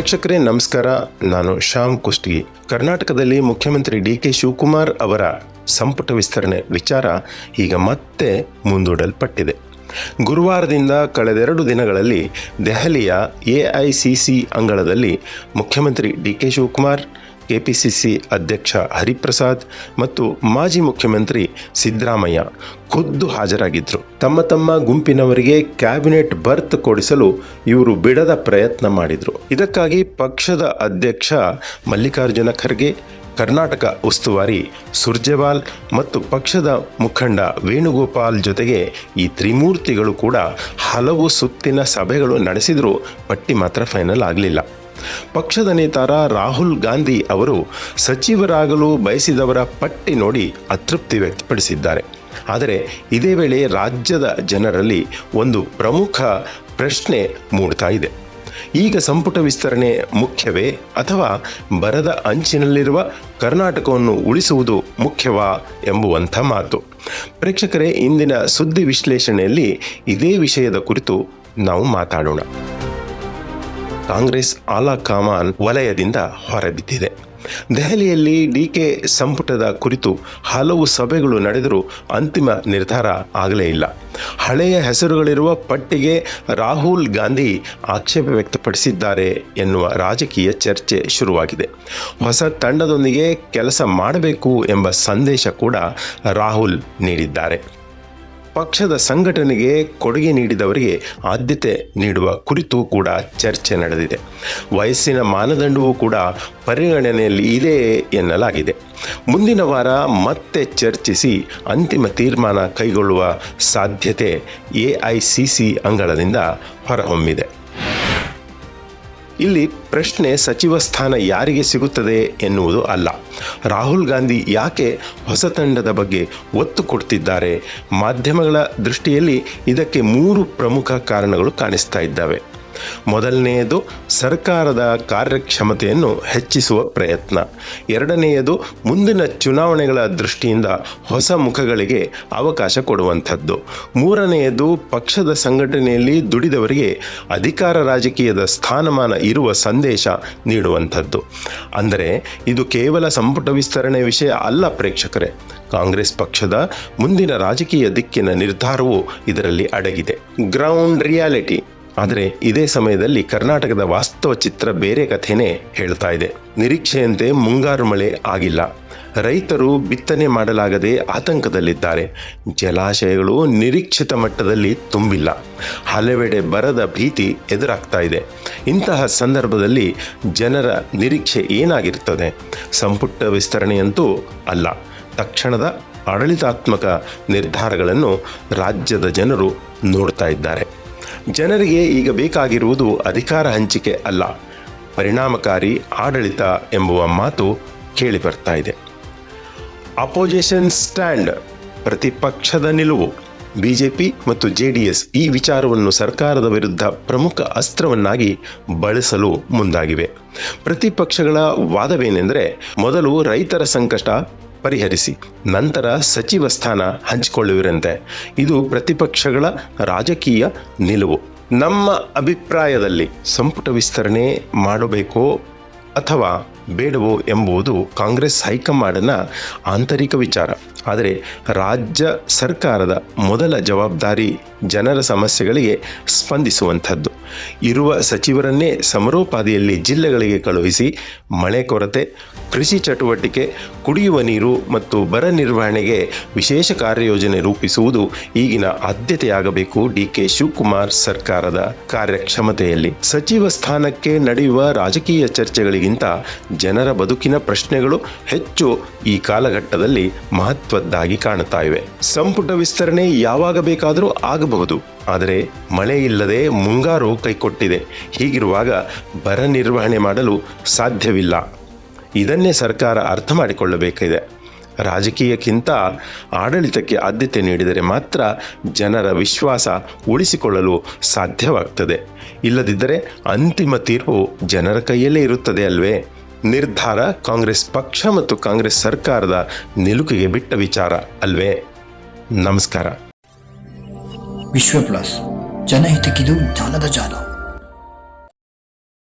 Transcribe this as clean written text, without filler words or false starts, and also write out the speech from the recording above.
ಪ್ರೇಕ್ಷಕರೇ ನಮಸ್ಕಾರ. ನಾನು ಶ್ಯಾಮ್ ಕುಷ್ಟಗಿ. ಕರ್ನಾಟಕದಲ್ಲಿ ಮುಖ್ಯಮಂತ್ರಿ ಡಿ.ಕೆ. ಶಿವಕುಮಾರ್ ಅವರ ಸಂಪುಟ ವಿಸ್ತರಣೆ ವಿಚಾರ ಈಗ ಮತ್ತೆ ಮುಂದೂಡಲ್ಪಟ್ಟಿದೆ. ಗುರುವಾರದಿಂದ ಕಳೆದೆರಡು ದಿನಗಳಲ್ಲಿ ದೆಹಲಿಯ ಎಐಸಿಸಿ ಅಂಗಳದಲ್ಲಿ ಮುಖ್ಯಮಂತ್ರಿ ಡಿ.ಕೆ. ಶಿವಕುಮಾರ್, ಕೆಪಿಸಿಸಿ ಅಧ್ಯಕ್ಷ ಹರಿಪ್ರಸಾದ್ ಮತ್ತು ಮಾಜಿ ಮುಖ್ಯಮಂತ್ರಿ ಸಿದ್ದರಾಮಯ್ಯ ಖುದ್ದು ಹಾಜರಾಗಿದ್ದರು. ತಮ್ಮ ಗುಂಪಿನವರಿಗೆ ಕ್ಯಾಬಿನೆಟ್ ಬರ್ತ್ ಕೊಡಿಸಲು ಇವರು ಬಿಡದ ಪ್ರಯತ್ನ ಮಾಡಿದರು. ಇದಕ್ಕಾಗಿ ಪಕ್ಷದ ಅಧ್ಯಕ್ಷ ಮಲ್ಲಿಕಾರ್ಜುನ ಖರ್ಗೆ, ಕರ್ನಾಟಕ ಉಸ್ತುವಾರಿ ಸುರ್ಜೇವಾಲ್ ಮತ್ತು ಪಕ್ಷದ ಮುಖಂಡ ವೇಣುಗೋಪಾಲ್ ಜೊತೆಗೆ ಈ ತ್ರಿಮೂರ್ತಿಗಳು ಕೂಡ ಹಲವು ಸುತ್ತಿನ ಸಭೆಗಳು ನಡೆಸಿದರೂ ಪಟ್ಟಿ ಮಾತ್ರ ಫೈನಲ್ ಆಗಲಿಲ್ಲ. ಪಕ್ಷದ ನೇತಾರ ರಾಹುಲ್ ಗಾಂಧಿ ಅವರು ಸಚಿವರಾಗಲು ಬಯಸಿದವರ ಪಟ್ಟಿ ನೋಡಿ ಅತೃಪ್ತಿ ವ್ಯಕ್ತಪಡಿಸಿದ್ದಾರೆ. ಆದರೆ ಇದೇ ವೇಳೆ ರಾಜ್ಯದ ಜನರಲ್ಲಿ ಒಂದು ಪ್ರಮುಖ ಪ್ರಶ್ನೆ ಮೂಡ್ತಾ ಇದೆ. ಈಗ ಸಂಪುಟ ವಿಸ್ತರಣೆ ಮುಖ್ಯವೇ ಅಥವಾ ಬರದ ಅಂಚಿನಲ್ಲಿರುವ ಕರ್ನಾಟಕವನ್ನು ಉಳಿಸುವುದು ಮುಖ್ಯವಾ ಎಂಬುವಂಥ ಮಾತು. ಪ್ರೇಕ್ಷಕರೇ, ಇಂದಿನ ಸುದ್ದಿ ವಿಶ್ಲೇಷಣೆಯಲ್ಲಿ ಇದೇ ವಿಷಯದ ಕುರಿತು ನಾವು ಮಾತಾಡೋಣ. ಕಾಂಗ್ರೆಸ್ ಆಲಾಕಮಾನ್ ವಲಯದಿಂದ ಹೊರಬಿದ್ದಿದೆ. ದೆಹಲಿಯಲ್ಲಿ ಡಿ.ಕೆ. ಸಂಪುಟದ ಕುರಿತು ಹಲವು ಸಭೆಗಳು ನಡೆದರೂ ಅಂತಿಮ ನಿರ್ಧಾರ ಆಗಲೇ ಇಲ್ಲ. ಹಳೆಯ ಹೆಸರುಗಳಿರುವ ಪಟ್ಟಿಗೆ ರಾಹುಲ್ ಗಾಂಧಿ ಆಕ್ಷೇಪ ವ್ಯಕ್ತಪಡಿಸಿದ್ದಾರೆ ಎನ್ನುವ ರಾಜಕೀಯ ಚರ್ಚೆ ಶುರುವಾಗಿದೆ. ಹೊಸ ತಂಡದೊಂದಿಗೆ ಕೆಲಸ ಮಾಡಬೇಕು ಎಂಬ ಸಂದೇಶ ಕೂಡ ರಾಹುಲ್ ನೀಡಿದ್ದಾರೆ. ಪಕ್ಷದ ಸಂಘಟನೆಗೆ ಕೊಡುಗೆ ನೀಡಿದವರಿಗೆ ಆದ್ಯತೆ ನೀಡುವ ಕುರಿತು ಕೂಡ ಚರ್ಚೆ ನಡೆದಿದೆ. ವಯಸ್ಸಿನ ಮಾನದಂಡವೂ ಕೂಡ ಪರಿಗಣನೆಯಲ್ಲಿ ಇದೆ ಎನ್ನಲಾಗಿದೆ. ಮುಂದಿನ ವಾರ ಮತ್ತೆ ಚರ್ಚಿಸಿ ಅಂತಿಮ ತೀರ್ಮಾನ ಕೈಗೊಳ್ಳುವ ಸಾಧ್ಯತೆ ಎಐಸಿಸಿ ಅಂಗಳದಿಂದ ಹೊರಹೊಮ್ಮಿದೆ. ಇಲ್ಲಿ ಪ್ರಶ್ನೆ ಸಚಿವ ಸ್ಥಾನ ಯಾರಿಗೆ ಸಿಗುತ್ತದೆ ಎನ್ನುವುದು ಅಲ್ಲ. ರಾಹುಲ್ ಗಾಂಧಿ ಯಾಕೆ ಹೊಸ ತಂಡದ ಬಗ್ಗೆ ಒತ್ತು ಕೊಡ್ತಿದ್ದಾರೆ? ಮಾಧ್ಯಮಗಳ ದೃಷ್ಟಿಯಲ್ಲಿ ಇದಕ್ಕೆ 3 ಪ್ರಮುಖ ಕಾರಣಗಳು ಕಾಣಿಸ್ತಾ ಇದ್ದಾವೆ. ಮೊದಲನೆಯದು ಸರ್ಕಾರದ ಕಾರ್ಯಕ್ಷಮತೆಯನ್ನು ಹೆಚ್ಚಿಸುವ ಪ್ರಯತ್ನ. ಎರಡನೆಯದು ಮುಂದಿನ ಚುನಾವಣೆಗಳ ದೃಷ್ಟಿಯಿಂದ ಹೊಸ ಮುಖಗಳಿಗೆ ಅವಕಾಶ ಕೊಡುವಂಥದ್ದು. ಮೂರನೆಯದು ಪಕ್ಷದ ಸಂಘಟನೆಯಲ್ಲಿ ದುಡಿದವರಿಗೆ ಅಧಿಕಾರ ರಾಜಕೀಯದ ಸ್ಥಾನಮಾನ ಇರುವ ಸಂದೇಶ ನೀಡುವಂಥದ್ದು. ಅಂದರೆ ಇದು ಕೇವಲ ಸಂಪುಟ ವಿಸ್ತರಣೆ ವಿಷಯ ಅಲ್ಲ ಪ್ರೇಕ್ಷಕರೇ. ಕಾಂಗ್ರೆಸ್ ಪಕ್ಷದ ಮುಂದಿನ ರಾಜಕೀಯ ದಿಕ್ಕಿನ ನಿರ್ಧಾರವೂ ಇದರಲ್ಲಿ ಅಡಗಿದೆ. Ground reality. ಆದರೆ ಇದೇ ಸಮಯದಲ್ಲಿ ಕರ್ನಾಟಕದ ವಾಸ್ತವ ಚಿತ್ರ ಬೇರೆ ಕಥೆನೇ ಹೇಳ್ತಾ ಇದೆ. ನಿರೀಕ್ಷೆಯಂತೆ ಮುಂಗಾರು ಮಳೆ ಆಗಿಲ್ಲ. ರೈತರು ಬಿತ್ತನೆ ಮಾಡಲಾಗದೆ ಆತಂಕದಲ್ಲಿದ್ದಾರೆ. ಜಲಾಶಯಗಳು ನಿರೀಕ್ಷಿತ ಮಟ್ಟದಲ್ಲಿ ತುಂಬಿಲ್ಲ. ಹಲವೆಡೆ ಬರದ ಭೀತಿ ಎದುರಾಗ್ತಾ ಇದೆ. ಇಂತಹ ಸಂದರ್ಭದಲ್ಲಿ ಜನರ ನಿರೀಕ್ಷೆ ಏನಾಗಿರ್ತದೆ? ಸಂಪುಟ ವಿಸ್ತರಣೆಯಂತೂ ಅಲ್ಲ, ತಕ್ಷಣದ ಆಡಳಿತಾತ್ಮಕ ನಿರ್ಧಾರಗಳನ್ನು ರಾಜ್ಯದ ಜನರು ನೋಡ್ತಾ ಇದ್ದಾರೆ. ಜನರಿಗೆ ಈಗ ಬೇಕಾಗಿರುವುದು ಅಧಿಕಾರ ಹಂಚಿಕೆ ಅಲ್ಲ, ಪರಿಣಾಮಕಾರಿ ಆಡಳಿತ ಎಂಬುವ ಮಾತು ಕೇಳಿ ಬರ್ತಾ ಇದೆ. ಅಪೋಸಿಷನ್ ಸ್ಟ್ಯಾಂಡ್, ಪ್ರತಿಪಕ್ಷದ ನಿಲುವು. ಬಿಜೆಪಿ ಮತ್ತು ಜೆಡಿಎಸ್ ಈ ವಿಚಾರವನ್ನು ಸರ್ಕಾರದ ವಿರುದ್ಧ ಪ್ರಮುಖ ಅಸ್ತ್ರವನ್ನಾಗಿ ಬಳಸಲು ಮುಂದಾಗಿವೆ. ಪ್ರತಿಪಕ್ಷಗಳ ವಾದವೇನೆಂದರೆ, ಮೊದಲು ರೈತರ ಸಂಕಷ್ಟ ಪರಿಹರಿಸಿ ನಂತರ ಸಚಿವ ಸ್ಥಾನ ಹಂಚಿಕೊಳ್ಳುವಿರಂತೆ. ಇದು ಪ್ರತಿಪಕ್ಷಗಳ ರಾಜಕೀಯ ನಿಲುವು. ನಮ್ಮ ಅಭಿಪ್ರಾಯದಲ್ಲಿ ಸಂಪುಟ ವಿಸ್ತರಣೆ ಮಾಡಬೇಕೋ ಅಥವಾ ಬೇಡವೋ ಎಂಬುದು ಕಾಂಗ್ರೆಸ್ ಹೈಕಮಾಂಡ್ನ ಆಂತರಿಕ ವಿಚಾರ. ಆದರೆ ರಾಜ್ಯ ಸರ್ಕಾರದ ಮೊದಲ ಜವಾಬ್ದಾರಿ ಜನರ ಸಮಸ್ಯೆಗಳಿಗೆ ಸ್ಪಂದಿಸುವಂಥದ್ದು. ಇರುವ ಸಚಿವರನ್ನೇ ಸಮರೋಪಾದಿಯಲ್ಲಿ ಜಿಲ್ಲೆಗಳಿಗೆ ಕಳುಹಿಸಿ ಮಳೆ ಕೊರತೆ, ಕೃಷಿ ಚಟುವಟಿಕೆ, ಕುಡಿಯುವ ನೀರು ಮತ್ತು ಬರ ನಿರ್ವಹಣೆಗೆ ವಿಶೇಷ ಕಾರ್ಯಯೋಜನೆ ರೂಪಿಸುವುದು ಈಗಿನ ಆದ್ಯತೆಯಾಗಬೇಕು. ಡಿ.ಕೆ. ಶಿವಕುಮಾರ್ ಸರ್ಕಾರದ ಕಾರ್ಯಕ್ಷಮತೆಯಲ್ಲಿ ಸಚಿವ ಸ್ಥಾನಕ್ಕೆ ನಡೆಯುವ ರಾಜಕೀಯ ಚರ್ಚೆಗಳಿಗಿಂತ ಜನರ ಬದುಕಿನ ಪ್ರಶ್ನೆಗಳು ಹೆಚ್ಚು ಈ ಕಾಲಘಟ್ಟದಲ್ಲಿ ಮಹತ್ವದ್ದಾಗಿ ಕಾಣುತ್ತಾ ಇವೆ. ಸಂಪುಟ ವಿಸ್ತರಣೆ ಯಾವಾಗ ಬೇಕಾದರೂ ಆಗಬಹುದು, ಆದರೆ ಮಳೆ ಇಲ್ಲದೆ ಮುಂಗಾರು ಕೈಕೊಟ್ಟಿದೆ. ಹೀಗಿರುವಾಗ ಬರ ನಿರ್ವಹಣೆ ಮಾಡಲು ಸಾಧ್ಯವಿಲ್ಲ. ಇದನ್ನೇ ಸರ್ಕಾರ ಅರ್ಥ ಮಾಡಿಕೊಳ್ಳಬೇಕಿದೆ. ರಾಜಕೀಯಕ್ಕಿಂತ ಆಡಳಿತಕ್ಕೆ ಆದ್ಯತೆ ನೀಡಿದರೆ ಮಾತ್ರ ಜನರ ವಿಶ್ವಾಸ ಉಳಿಸಿಕೊಳ್ಳಲು ಸಾಧ್ಯವಾಗ್ತದೆ. ಇಲ್ಲದಿದ್ದರೆ ಅಂತಿಮ ತೀರ್ಪು ಜನರ ಕೈಯಲ್ಲೇ ಇರುತ್ತದೆ ಅಲ್ವೇ? ನಿರ್ಧಾರ ಕಾಂಗ್ರೆಸ್ ಪಕ್ಷ ಮತ್ತು ಕಾಂಗ್ರೆಸ್ ಸರ್ಕಾರದ ನಿಲುಕಿಗೆ ಬಿಟ್ಟ ವಿಚಾರ ಅಲ್ವೇ? ನಮಸ್ಕಾರ. ವಿಶ್ವ ಪ್ಲಸ್, ಜನಹಿತಕ್ಕಿದು ಜ್ಞಾನದ ಜಾಲ.